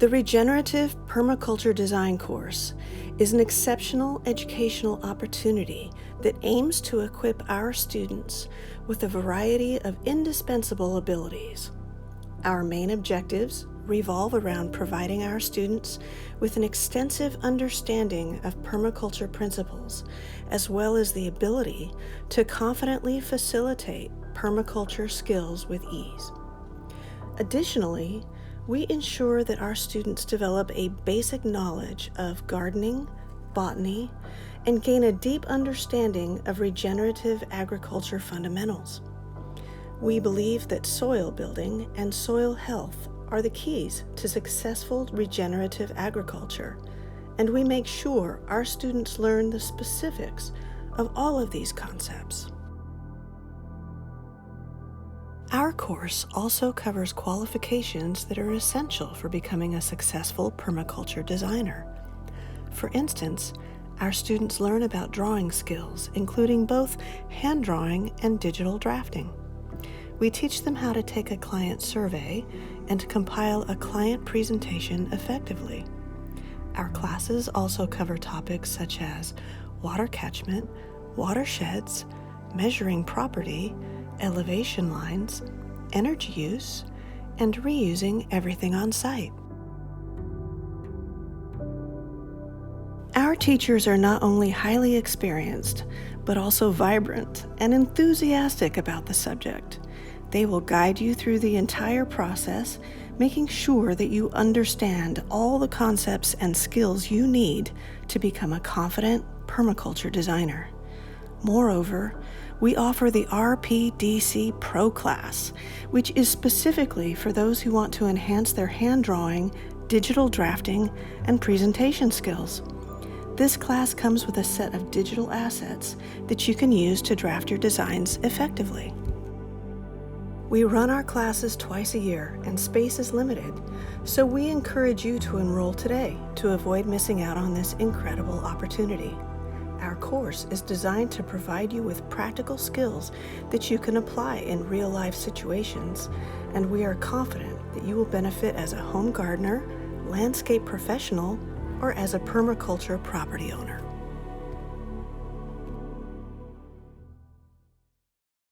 The Regenerative Permaculture Design course is an exceptional educational opportunity that aims to equip our students with a variety of indispensable abilities. Our main objectives revolve around providing our students with an extensive understanding of permaculture principles, as well as the ability to confidently facilitate permaculture skills with ease. Additionally, we ensure that our students develop a basic knowledge of gardening, botany, and gain a deep understanding of regenerative agriculture fundamentals. We believe that soil building and soil health are the keys to successful regenerative agriculture, and we make sure our students learn the specifics of all of these concepts. Our course also covers qualifications that are essential for becoming a successful permaculture designer. For instance, our students learn about drawing skills, including both hand drawing and digital drafting. We teach them how to take a client survey and compile a client presentation effectively. Our classes also cover topics such as water catchment, watersheds, measuring property, elevation lines, energy use, and reusing everything on site. Our teachers are not only highly experienced, but also vibrant and enthusiastic about the subject. They will guide you through the entire process, making sure that you understand all the concepts and skills you need to become a confident permaculture designer. Moreover, we offer the RPDC Pro class, which is specifically for those who want to enhance their hand drawing, digital drafting, and presentation skills. This class comes with a set of digital assets that you can use to draft your designs effectively. We run our classes twice a year and space is limited, so we encourage you to enroll today to avoid missing out on this incredible opportunity. Our course is designed to provide you with practical skills that you can apply in real-life situations, and we are confident that you will benefit as a home gardener, landscape professional, or as a permaculture property owner.